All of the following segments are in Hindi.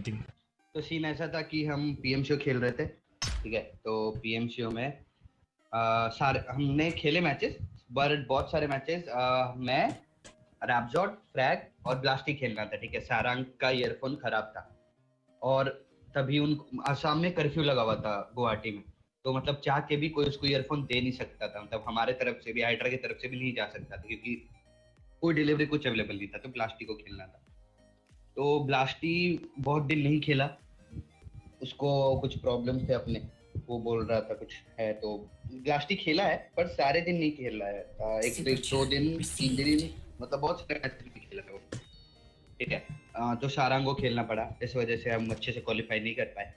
तो सीन ऐसा था कि हम पीएमसीओ खेल रहे थे, ठीक है। तो पीएमसीओ में सारे हमने खेले मैचेस, बहुत सारे मैचेस। मैं, रैपजॉट, फ्रैग और ब्लास्टी खेलना था, ठीक है। सारंग का ईयरफोन खराब था और तभी उन आसाम में कर्फ्यू लगा हुआ था गुवाहाटी में। तो मतलब चाह के भी कोई उसको ईयरफोन दे नहीं सकता था, मतलब हमारे तरफ से भी, हाइड्रा की तरफ से भी नहीं जा सकता था, क्योंकि कोई डिलीवरी कुछ अवेलेबल नहीं था। तो ब्लास्टी को खेलना था। तो ब्लास्टी बहुत दिन नहीं खेला, उसको कुछ प्रॉब्लम थे अपने, वो बोल रहा था कुछ है। तो ब्लास्टी खेला है पर सारे दिन नहीं खेल रहा है, एक एक दो दिन, 3 दिन, मतलब बहुत सारे मैच नहीं खेला था वो, ठीक है। तो सारंग को खेलना पड़ा, इस वजह से हम अच्छे से क्वालिफाई नहीं कर पाए।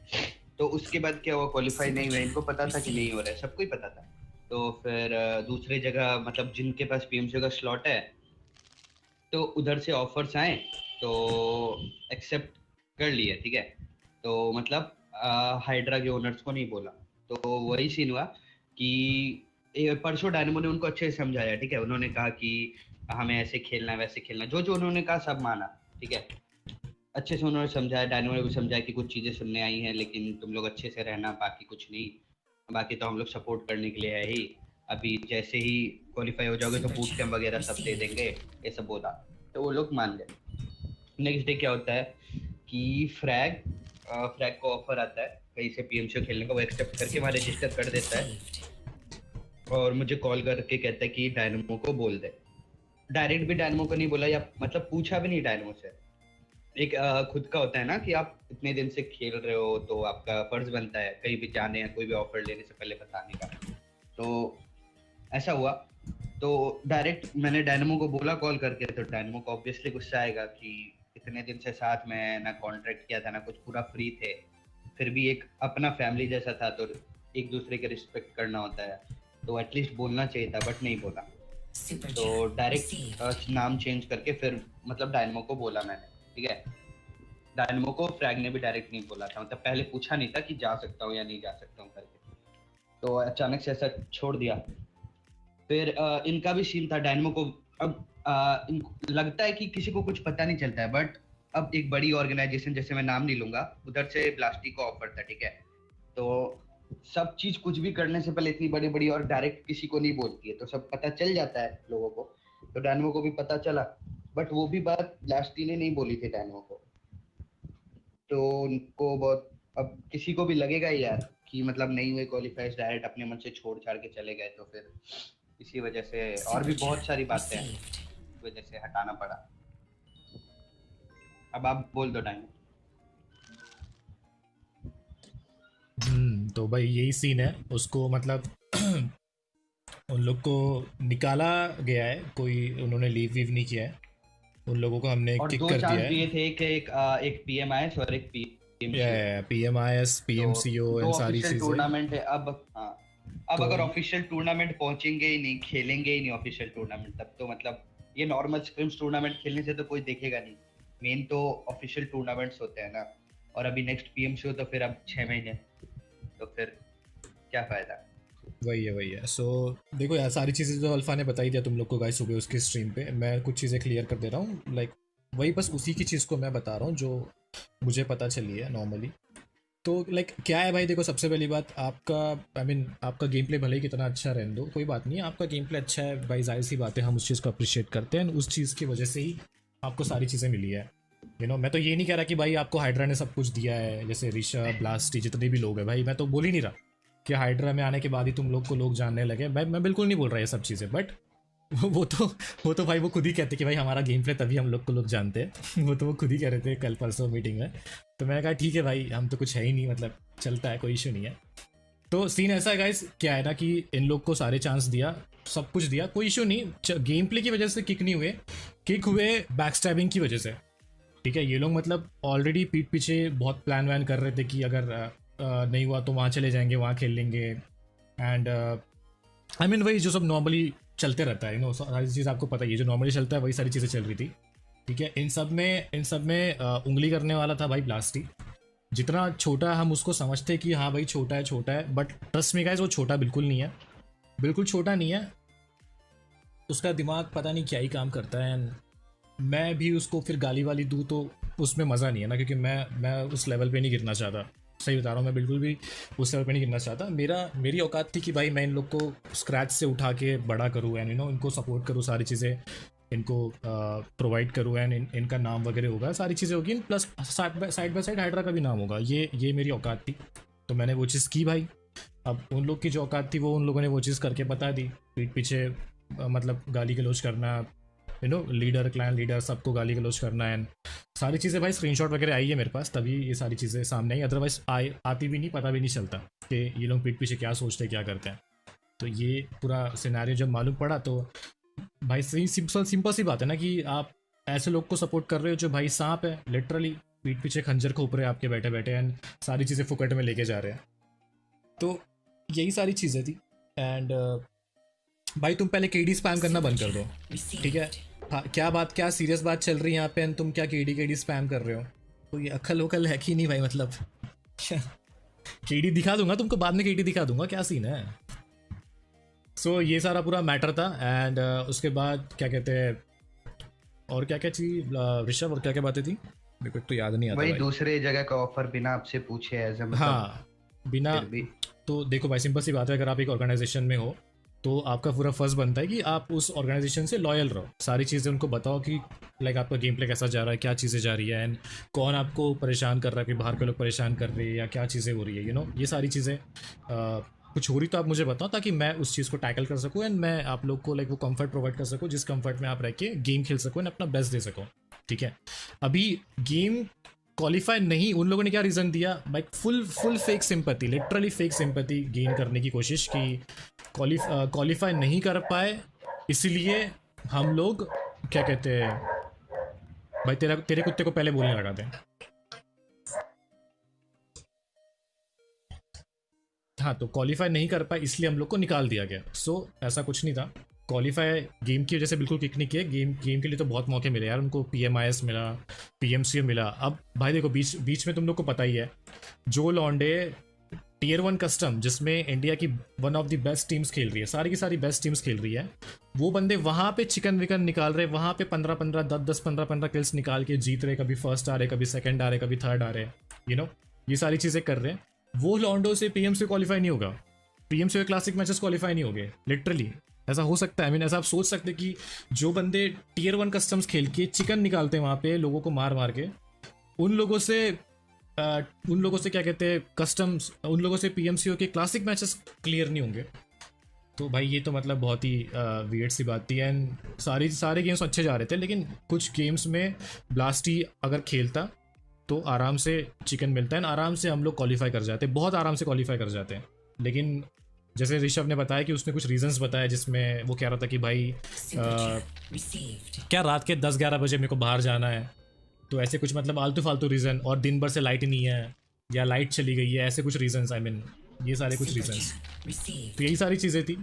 तो उसके बाद क्या हुआ, क्वालिफाई नहीं हुआ, इनको पता था कि नहीं हो रहा है, सबको ही पता था। तो फिर दूसरे जगह, मतलब जिनके पास पीएमसी का स्लॉट है, तो उधर से ऑफर्स आए, तो एक्सेप्ट कर लिए, ठीक है। तो मतलब हाइड्रा के ओनर्स को नहीं बोला। तो वही सीन हुआ कि परसों डायनेमो ने उनको अच्छे से समझाया, ठीक है। उन्होंने कहा कि हमें ऐसे खेलना है, वैसे खेलना है, जो जो उन्होंने कहा सब माना, ठीक है। अच्छे से उन्होंने समझाया, डायनेमो ने भी समझाया कि कुछ चीजें सुनने आई हैं, लेकिन तुम लोग अच्छे से रहना, बाकी कुछ नहीं। बाकी तो हम लोग सपोर्ट करने के लिए है ही। अभी जैसे ही क्वालिफाई हो जाओगे तो बूट कैम्प वगैरह सब दे देंगे, ये सब बोला। तो वो लोग मान गए। नेक्स्ट डे क्या होता है कि फ्रैग को ऑफर आता है कहीं से पीएमसी खेलने का, वो एक्सेप्ट करके वहाँ रजिस्टर कर देता है और मुझे कॉल करके कहता है कि डायनमो को बोल दे। डायरेक्ट भी डायनमो को नहीं बोला, या मतलब पूछा भी नहीं डायनमो से। एक खुद का होता है ना कि आप इतने दिन से खेल रहे हो, तो आपका फर्ज बनता है कहीं भी जाने या कोई भी ऑफर लेने से पहले बताने का। तो ऐसा हुआ। तो डायरेक्ट मैंने डायनमो को बोला कॉल करके, तो डायनमो को ऑब्वियसली गुस्सा आएगा कि इतने दिन से साथ में ना कॉन्ट्रैक्ट किया था ना कुछ, पूरा फ्री थे, फिर भी एक अपना फैमिली जैसा था, तो एक दूसरे के रिस्पेक्ट करना होता है, तो एटलीस्ट बोलना चाहिए था, बट नहीं बोला। तो डायरेक्ट नाम चेंज करके फिर मतलब डायनमो को बोला मैंने, ठीक है। डायनमो को फ्रैग ने भी डायरेक्ट नहीं बोला था, मतलब पहले पूछा नहीं था कि जा सकता हूँ या नहीं जा सकता हूँ करके। तो अचानक से ऐसा छोड़ दिया। फिर इनका भी सीन था डायनमो को। अब इनको लगता है कि किसी को कुछ पता नहीं चलता है, बट अब एक बड़ी ऑर्गेनाइजेशन, जैसे मैं नाम नहीं लूंगा, उधर से ब्लास्टी को ऑफर था, ठीक है। तो सब चीज कुछ भी करने से पहले इतनी बड़ी बड़ी और डायरेक्ट किसी को नहीं बोलती है, तो सब पता चल जाता है लोगों को। तो डायनमो को भी पता चला, बट वो भी बात ब्लास्टी ने नहीं बोली थी डायनमो को। तो उनको बहुत, अब किसी को भी लगेगा ही यार कि मतलब नहीं हुए क्वालिफाई, डायरेक्ट अपने मन से छोड़ छाड़ के चले गए, तो फिर इसी वजह से और भी बहुत सारी बातें हैं, इस वजह से हटाना पड़ा। अब आप बोल दो टाइम। तो भाई यही सीन है उसको, मतलब उन लोग को निकाला गया है, कोई उन्होंने लीव वीव नहीं किया है, उन लोगों को हमने और किक दो कर चांस दिया दिए है। थे कि एक पीएमआईएस और एक पीएमसीओ। PMIS तो PMCO दो एंड सारी ऑफिशियल चीज़ें। टूर्नामेंट है अब। हाँ, अब तो अगर ऑफिशियल टूर्नामेंट पहुंचेंगे ही नहीं, खेलेंगे ही नहीं ऑफिशियल टूर्नामेंट, तब तो मतलब ये नॉर्मल स्क्रिम्स टूर्नामेंट खेलने से तो कोई देखेगा नहीं। मेन तो ऑफिशियल टूर्नामेंट्स होते हैं ना। और अभी नेक्स्ट पीएमसीओ तो फिर अब 6 महीने, तो फिर क्या फायदा। वही है सो देखो यार, सारी चीज़ें जो अल्फा ने बताई दिया तुम लोग को गाइस सुबह उसकी स्ट्रीम पे, मैं कुछ चीज़ें क्लियर कर दे रहा हूँ, लाइक वही बस उसी की चीज़ को मैं बता रहा हूँ जो मुझे पता चली है नॉर्मली। तो लाइक क्या है भाई, देखो सबसे पहली बात, आपका आई मीन आपका गेम प्ले भले ही कितना अच्छा रहने दो, कोई बात नहीं है, आपका गेम प्ले अच्छा है भाई, जाहिर सी बात है, हम उस चीज़ को अप्रिशिएट करते हैं, उस चीज़ की वजह से ही आपको सारी चीज़ें मिली है। मैं तो ये नहीं कह रहा कि भाई आपको हाइड्रा ने सब कुछ दिया है, जैसे ऋषभ ब्लास्टी जितने भी लोग हैं भाई, मैं तो बोल ही नहीं रहा कि हाइड्रा में आने के बाद ही तुम लोग को लोग जानने लगे भाई, मैं बिल्कुल नहीं बोल रहा ये सब चीज़ें, बट वो तो वो तो भाई वो खुद ही कहते कि भाई हमारा गेम प्ले तभी हम लोग को लोग जानते हैं वो तो वो खुद ही कह रहे थे कल परसों मीटिंग में। तो मैंने कहा ठीक है भाई, हम तो कुछ है ही नहीं, मतलब चलता है, कोई इशू नहीं है। तो सीन ऐसा है गाइस, क्या है ना कि इन लोग को सारे चांस दिया, सब कुछ दिया, कोई इशू नहीं, गेम प्ले की वजह से किक नहीं हुए, किक हुए बैकस्टैबिंग की वजह से। ठीक है, ये लोग मतलब ऑलरेडी पीठ पीछे बहुत प्लान वैन कर रहे थे कि अगर नहीं हुआ तो वहाँ चले जाएंगे, वहाँ खेल लेंगे, एंड आई मीन वही जो सब नॉर्मली चलते रहता है, सारी चीज़ आपको पता ही है, जो नॉर्मली चलता है वही सारी चीज़ें चल रही थी। ठीक है, इन सब में उंगली करने वाला था भाई ब्लास्टी। जितना छोटा हम उसको समझते कि हाँ भाई छोटा है, बट ट्रस्ट में गाइस वो छोटा बिल्कुल नहीं है, बिल्कुल छोटा नहीं है। उसका दिमाग पता नहीं क्या ही काम करता है, and मैं भी उसको फिर गाली वाली दूँ तो उसमें मज़ा नहीं है ना, क्योंकि मैं उस लेवल पे नहीं गिरना चाहता। सही बता रहा हूँ, मैं बिल्कुल भी उस लेवल पे नहीं गिरना चाहता। मेरी औकात थी कि भाई मैं इन लोग को स्क्रैच से उठा के बड़ा करूँ एंड इनको सपोर्ट करूँ, सारी चीज़ें इनको प्रोवाइड करूँ एंड इनका नाम वगैरह होगा, सारी चीज़ें होगी, plus side by side hydra का भी नाम होगा। ये मेरी औकात थी, तो मैंने वो चीज़ की भाई। अब उन लोग की जो औकात थी वो उन लोगों ने वो चीज़ करके बता दी, पीठ पीछे मतलब गाली गलौज करना, लीडर, क्लैन लीडर, सबको गाली गलौज करना एंड सारी चीज़ें भाई। स्क्रीनशॉट वगैरह आई है मेरे पास, तभी ये सारी चीज़ें सामने आई, अदरवाइज आती भी नहीं, पता भी नहीं चलता कि ये लोग पीठ पीछे क्या सोचते हैं, क्या करते हैं। तो ये पूरा सिनेरियो जब मालूम पड़ा तो भाई सही सिंपल सी बात है ना कि आप ऐसे लोग को सपोर्ट कर रहे हो जो भाई सांप है, लिटरली पीठ पीछे खंजर खोप रहे हैं आपके बैठे बैठे एंड सारी चीज़ें फुकट में लेके जा रहे हैं। तो यही सारी चीज़ें थी एंड भाई तुम पहले केडी स्पैम करना बंद कर दो, ठीक है। हाँ, क्या सीरियस बात चल रही है यहाँ पे एंड तुम क्या केडी स्पैम कर रहे हो? तो ये अक्ल वकल है कि नहीं भाई, मतलब केडी दिखा दूंगा तुमको, बाद में केडी दिखा दूंगा, क्या सीन है। सो ये सारा पूरा मैटर था एंड उसके बाद क्या कहते हैं, और क्या क्या चीज ऋषभ, और क्या क्या बातें थी मेरे को तो याद नहीं आता वही भाई। दूसरे जगह का ऑफर बिना आपसे पूछे एज मतलब हाँ, बिना, फिर भी तो देखो भाई सिंपल सी बात है, अगर आप एक ऑर्गेनाइजेशन में हो तो आपका पूरा फर्ज बनता है कि आप उस ऑर्गेनाइजेशन से लॉयल रहो, सारी चीज़ें उनको बताओ कि लाइक आपका गेम प्ले कैसा जा रहा है, क्या चीज़ें जा रही है एंड कौन आपको परेशान कर रहा है, कि बाहर के लोग परेशान कर रहे हैं या क्या चीज़ें हो रही है, ये सारी चीज़ें कुछ हो रही तो आप मुझे बताओ, ताकि मैं उस चीज़ को टैकल कर सकूँ एंड मैं आप लोग को लाइक वो कंफर्ट प्रोवाइड कर सकूँ, जिस कंफर्ट में आप रह के गेम खेल सको एंड अपना बेस्ट दे सको, ठीक है। अभी गेम क्वालिफाई नहीं, उन लोगों ने क्या रीज़न दिया भाई, full fake sympathy, literally fake sympathy gain करने की कोशिश की, क्वालिफाई नहीं कर पाए, इसलिए हम लोग क्या कहते हैं भाई, तेरे कुत्ते को पहले बोलने लगा दें। हाँ, तो क्वालिफाई नहीं कर पाए इसलिए हम लोग को निकाल दिया गया। सो ऐसा कुछ नहीं था, क्वालिफाई गेम की वजह से बिल्कुल किक नहीं किए, गेम के लिए तो बहुत मौके मिले यार उनको, PMIS मिला, PMCO मिला। अब भाई देखो बीच में तुम लोग को पता ही है, जो लॉन्डे Tier 1 कस्टम जिसमें इंडिया की one of the best teams खेल रही है, सारी की सारी बेस्ट टीम्स खेल रही है, वो बंदे वहाँ पे चिकन विकन निकाल रहे, वहाँ पे 15-15 10-10 15-15 किल्स निकाल के जीत रहे, कभी फर्स्ट आ रहे, कभी सेकंड आ रहे, कभी थर्ड आ रहे, ये सारी चीज़ें कर रहे हैं। वो लॉन्डो से PMCO क्वालिफाई नहीं होगा, PMCO क्लासिक मैचेस क्वालिफाई नहीं होंगे, लिटरली ऐसा हो सकता है। ऐसा आप सोच सकते कि जो बंदे Tier 1 कस्टम्स खेल के चिकन निकालते हैं वहाँ पे लोगों को मार मार के, उन लोगों से क्या कहते हैं कस्टम्स, उन लोगों से PMCO के क्लासिक मैचेस क्लियर नहीं होंगे। तो भाई ये तो मतलब बहुत ही वियर्ड सी बात थी एंड सारे गेम्स अच्छे जा रहे थे, लेकिन कुछ गेम्स में ब्लास्टी अगर खेलता तो आराम से चिकन मिलता है, आराम से हम लोग क्वालिफाई कर जाते हैं, बहुत आराम से क्वालिफाई कर जाते हैं। लेकिन जैसे ऋषभ ने बताया कि उसने कुछ रीजंस बताया, जिसमें वो कह रहा था कि भाई क्या रात के 10-11 बजे मेरे को बाहर जाना है, तो ऐसे कुछ मतलब आलतू फालतू रीज़न, और दिन भर से लाइट ही नहीं है या लाइट चली गई है, ऐसे कुछ रीजंस, ये सारे कुछ रीजंस। तो यही सारी चीज़ें थी,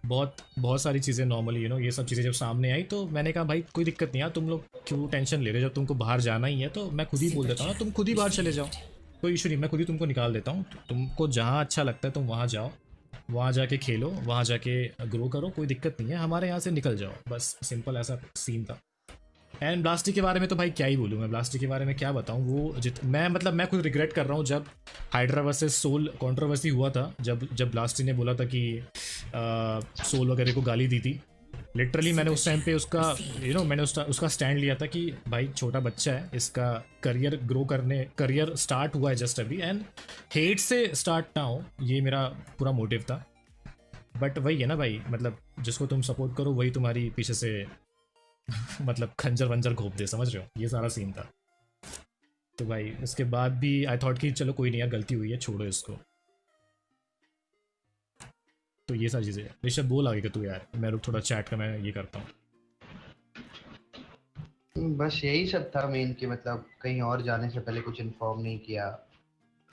बहुत सारी चीज़ें नॉर्मली ये सब चीज़ें जब सामने आई तो मैंने कहा भाई कोई दिक्कत नहीं यार, तुम लोग क्यों टेंशन ले रहे हो, जब तुमको बाहर जाना ही है तो मैं खुद ही बोल देता हूँ ना, तुम खुद ही बाहर चले जाओ, कोई इशू नहीं, मैं खुद ही तुमको निकाल देता हूँ, तुमको जहाँ अच्छा लगता है तुम वहाँ जाओ, वहाँ जाके खेलो, वहाँ जाके ग्रो करो, कोई दिक्कत नहीं है, हमारे यहाँ से निकल जाओ, बस सिंपल ऐसा सीन था। एंड ब्लास्टी के बारे में तो भाई क्या ही बोलूँ मैं, ब्लास्टी के बारे में क्या बताऊँ, वो मैं खुद रिग्रेट कर रहा हूँ, जब हाइड्रा वर्सेस सोल कंट्रोवर्सी हुआ था, जब ब्लास्टी ने बोला था कि सोल वगैरह को गाली दी थी, लिटरली मैंने उस टाइम पे उसका मैंने उसका स्टैंड लिया था कि भाई छोटा बच्चा है, इसका करियर स्टार्ट हुआ है जस्ट अभी, एंड हेट से स्टार्ट ना हो, ये मेरा पूरा मोटिव था। बट वही है ना भाई, मतलब जिसको तुम सपोर्ट करो वही तुम्हारी पीछे से मतलब खंजर वंजर घोप दे, समझ रहे हो, ये सारा सीन था। तो भाई उसके बाद भी आई थॉट कि चलो कोई नहीं यार, गलती हुई है, छोड़ो इसको। तो ये सारी चीज़ें ऋषभ बोल आगे कि तू यार, मैं रुक थोड़ा चैट का मैं ये करता हूँ। बस यही सब था मेन, कि मतलब कहीं और जाने से पहले कुछ इन्फॉर्म नहीं किया,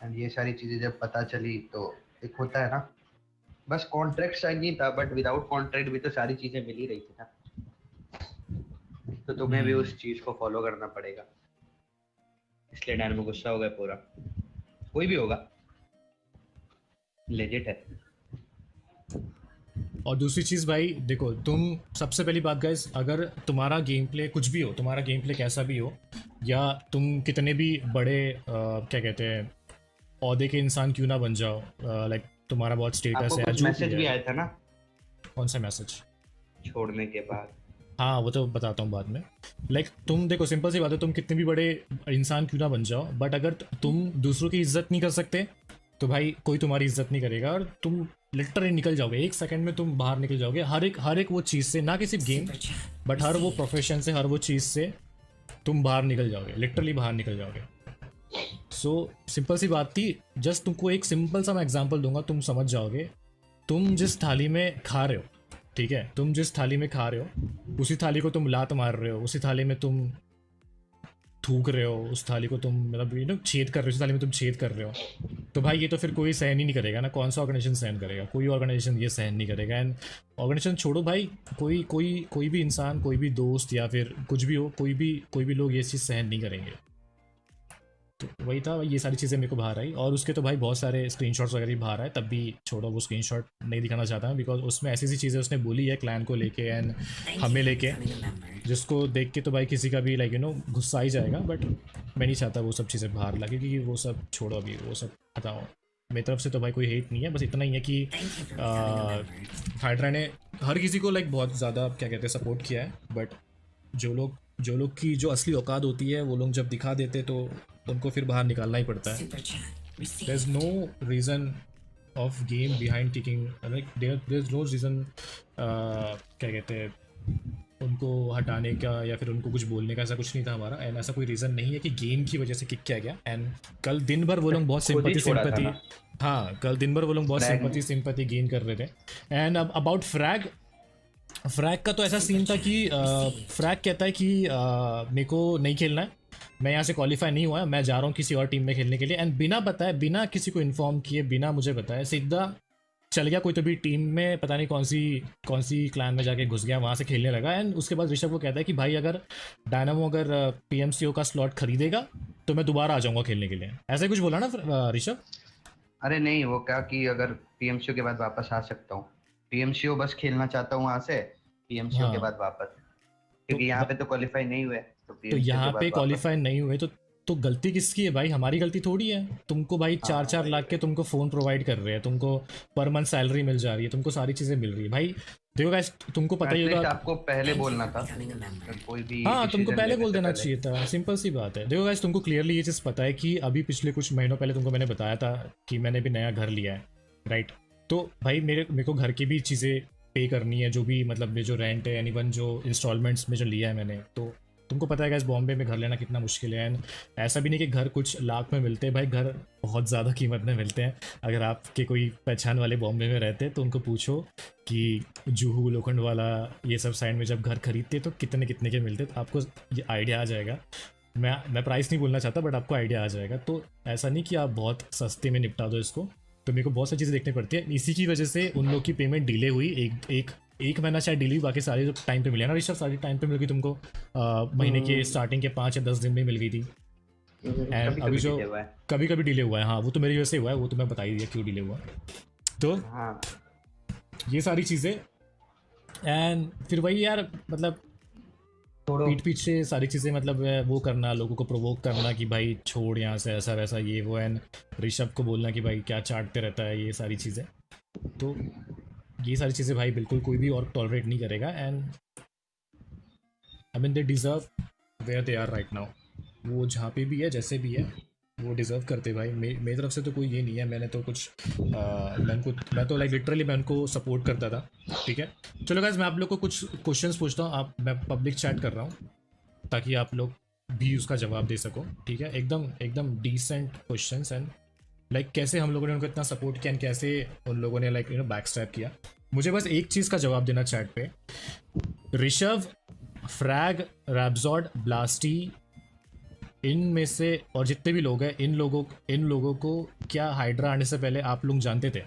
एंड ये सारी चीजें जब पता चली तो एक होता है ना, बस कॉन्ट्रैक्ट साइन नहीं था, बट विदाउट कॉन्ट्रैक्ट भी तो सारी चीजें मिल ही रही थी ना, तो तुम्हें भी उस चीज को फॉलो करना पड़ेगा, इसलिए डैन में गुस्सा हो गया पूरा, कोई भी होगा, लेजिट है। और दूसरी चीज़ भाई देखो, तुम सबसे पहली बात गाइस, अगर तुम्हारा गेम प्ले कुछ भी हो, तुम्हारा गेम प्ले कैसा भी हो, या तुम कितने भी बड़े क्या कहते हैं औहदे के इंसान क्यों ना बन जाओ, लाइक तुम्हारा बहुत स्टेटस आपको है या कुछ जो भी मैसेज है। भी आया था ना कौन सा मैसेज? छोड़ने के बाद? हाँ वो तो बताता हूँ बाद में। लाइक तुम देखो, सिंपल सी बात है, तुम कितने भी बड़े इंसान क्यों ना बन जाओ, बट अगर तुम दूसरों की इज्जत नहीं कर सकते तो भाई कोई तुम्हारी इज्जत नहीं करेगा, और तुम लिटरली निकल जाओगे, एक सेकंड में तुम बाहर निकल जाओगे हर एक वो चीज़ से, ना कि सिर्फ गेम बट हर वो प्रोफेशन से, हर वो चीज़ से तुम बाहर निकल जाओगे, लिटरली बाहर निकल जाओगे। सो सिंपल सी बात थी, जस्ट तुमको एक सिंपल सा मैं एग्जांपल दूंगा, तुम समझ जाओगे। तुम जिस थाली में खा रहे हो, ठीक है, तुम जिस थाली में खा रहे हो उसी थाली को तुम लात मार रहे हो, उसी थाली में तुम थूक रहे हो, उस थाली को तुम मतलब छेद कर रहे हो, उस थाली में तुम छेद कर रहे हो, तो भाई ये तो फिर कोई सहन ही नहीं करेगा ना। कौन सा ऑर्गेनाइजेशन सहन करेगा? कोई ऑर्गेनाइजेशन ये सहन नहीं करेगा। एंड ऑर्गेनाइजेशन छोड़ो भाई, कोई भी इंसान, कोई भी दोस्त या फिर कुछ भी हो, कोई भी लोग ये चीज़ सहन नहीं करेंगे। तो वही था, ये सारी चीज़ें मेरे को बाहर आई, और उसके तो भाई बहुत सारे स्क्रीनशॉट्स वगैरह भी बाहर आए, तब भी छोड़ो, वो स्क्रीनशॉट नहीं दिखाना चाहता हूँ, बिकॉज उसमें ऐसी ऐसी चीज़ें उसने बोली है क्लैन को लेके एंड हमें लेके, जिसको देख के तो भाई किसी का भी लाइक गुस्सा ही जाएगा। बट मैं नहीं चाहता वो सब चीज़ें बाहर लगे, क्योंकि वो सब छोड़ो, अभी वो सब हटाओ। मेरी तरफ से तो भाई कोई हेट नहीं है, बस इतना ही है कि हाइड्रा ने हर किसी को लाइक बहुत ज़्यादा क्या कहते हैं सपोर्ट किया है, बट जो लोग की जो असली औकात होती है वो लोग जब दिखा देते तो उनको फिर बाहर निकालना ही पड़ता है। There is no reason of game behind kicking, like there is no reason क्या कहते हैं उनको हटाने का या फिर उनको कुछ बोलने का, ऐसा कुछ नहीं था हमारा। एंड ऐसा कोई रीज़न नहीं है कि गेम की वजह से किक किया गया। एंड कल दिन भर वो लोग बहुत खुद ही छोड़ा था सिंपैथी ना हाँ कल दिन भर वो लोग बहुत फ्रैग ने। सिंपैथी गेन कर रहे थे। एंड अब अबाउट फ्रैग का तो ऐसा सीन था कि फ्रैग कहता है कि मेरे को नहीं खेलना है, मैं यहाँ से क्वालिफाई नहीं हुआ है, मैं जा रहा हूँ किसी और टीम में खेलने के लिए। एंड बिना बताए, बिना किसी को इन्फॉर्म किए, बिना मुझे बताए सीधा चल गया कोई तो भी टीम में, पता नहीं कौन सी क्लैन में जाके घुस गया, वहाँ से खेलने लगा। एंड उसके बाद ऋषभ को कहता है कि भाई अगर डायनामो अगर पीएमसीओ का स्लॉट खरीदेगा तो मैं दोबारा आ जाऊँगा खेलने के लिए, ऐसा ही कुछ बोला ना ऋषभ? अरे नहीं, वो क्या कि अगर पीएमसीओ के बाद वापस आ सकता हूँ, पीएमसीओ बस खेलना चाहता हूँ वहां से, पीएमसीओ के हाँ बाद वापस, तो क्योंकि यहाँ पे तो क्वालिफाई नहीं हुए, तो तो पीएमसीओ के यहाँ पे बाद वापस। क्वालिफाई नहीं हुए तो गलती किसकी है भाई? हमारी गलती थोड़ी है। तुमको भाई चार हाँ चार वही लाख के वही। तुमको फ़ोन प्रोवाइड कर रहे हैं, तुमको पर मंथ सैलरी मिल जा रही है, तुमको सारी चीज़ें मिल रही है भाई। देखो गाइस, तुमको पता ही होगा। एटलीस्ट आपको पहले बोलना था, अगर कोई भी हाँ तुमको डिसीजन पहले लेने बोल से देना पहले। चाहिए था, सिंपल सी बात है। देखो गाइस, तुमको क्लियरली ये चीज़ पता है कि अभी पिछले कुछ महीनों पहले तुमको मैंने बताया था कि मैंने भी नया घर लिया है, राइट? तो भाई मेरे को घर की भी चीज़ें पे करनी है, जो भी मतलब जो रेंट है, यानी वन जो इंस्टॉलमेंट्स में जो लिया है मैंने, तो तुमको पता है गाइस बॉम्बे में घर लेना कितना मुश्किल है। एंड ऐसा भी नहीं कि घर कुछ लाख में मिलते हैं भाई, घर बहुत ज़्यादा कीमत में मिलते हैं। अगर आपके कोई पहचान वाले बॉम्बे में रहते हैं तो उनको पूछो कि जुहू लोखंडवाला ये सब साइड में जब घर खरीदते तो कितने कितने के मिलते, तो आपको ये आइडिया आ जाएगा। मैं प्राइस नहीं बोलना चाहता, बट आपको आइडिया आ जाएगा। तो ऐसा नहीं कि आप बहुत सस्ते में निपटा दो इसको, तो मेरे को बहुत सारी चीज़ें देखनी पड़ती है। इसी की वजह से उन लोग की पेमेंट डिले हुई, एक महीना शायद डिले हुई, बाकी सारी जो टाइम पे मिले ना ऋषभ, सारी टाइम पे मिल गई तुमको। महीने के स्टार्टिंग के 5 या 10 दिन में मिल गई थी। एंड कभी अभी कभी जो डिले हुआ है। कभी कभी डिले हुआ है, हाँ वो तो मेरी वजह से हुआ है, वो तो मैं बता ही दिया क्यों डिले हुआ। तो हाँ ये सारी चीज़ें, एंड फिर वही यार, मतलब छोड़ो। पीठ पीछे सारी चीज़ें, मतलब वो करना, लोगों को प्रोवोक करना कि भाई छोड़ यहाँ से, ऐसा वैसा ये वो। एंड ऋषभ को बोलना कि भाई क्या चाटते रहता है, ये सारी चीज़ें। तो ये सारी चीज़ें भाई बिल्कुल कोई भी और टॉलरेट नहीं करेगा। And I mean they deserve where they are right now. वो जहाँ पे भी है, जैसे भी है, वो डिज़र्व करते भाई। मेरी तरफ से तो कोई ये नहीं है, मैंने तो कुछ मैं तो लाइक लिटरली मैं उनको सपोर्ट करता था, ठीक है। चलो गाइस, मैं आप लोग को कुछ क्वेश्चंस पूछता हूँ, मैं पब्लिक चैट कर रहा हूँ ताकि आप लोग भी उसका जवाब दे सको, ठीक है। एकदम एकदम डिसेंट क्वेश्चंस। एंड लाइक कैसे हम लोगों ने उनको इतना सपोर्ट किया, एंड कैसे उन लोगों ने लाइक बैक स्टैप किया। मुझे बस एक चीज़ का जवाब देना चैट पे। ऋषभ, फ्रैग, रैप्जॉड, ब्लास्टी, इन में से और जितने भी लोग हैं, इन लोगों को क्या हाइड्रा आने से पहले आप लोग जानते थे?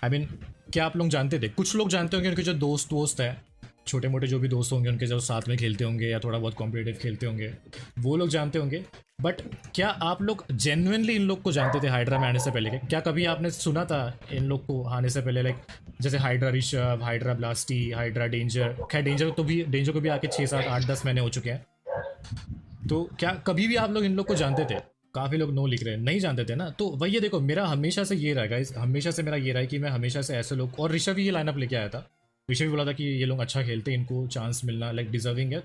आई मीन क्या आप लोग जानते थे? कुछ लोग जानते होंगे, उनके जो दोस्त है, छोटे मोटे जो भी दोस्त होंगे उनके, जो साथ में खेलते होंगे या थोड़ा बहुत कॉम्पिटिटिव खेलते होंगे, वो लोग जानते होंगे। बट क्या आप लोग जेन्युइनली इन लोग को जानते थे हाइड्रा में आने से पहले? क्या कभी आपने सुना था इन लोग को आने से पहले, लाइक जैसे हाइड्रा ऋषभ, हाइड्रा ब्लास्टी, हाइड्रा डेंजर? खैर डेंजर को भी आके 6 7 8 10 महीने हो चुके हैं। तो क्या कभी भी आप लोग इन लोग को जानते थे? काफ़ी लोग नो लिख रहे हैं, नहीं जानते थे ना। तो वही ये देखो, मेरा हमेशा से ये रहा गाइस, हमेशा से मेरा ये रहा है कि मैं हमेशा से ऐसे लोग, और ऋषभ भी ये लाइनअप लेके आया था। ऋषभ भी बोला था कि ये लोग अच्छा खेलते हैं, इनको चांस मिलना लाइक डिजर्विंग है,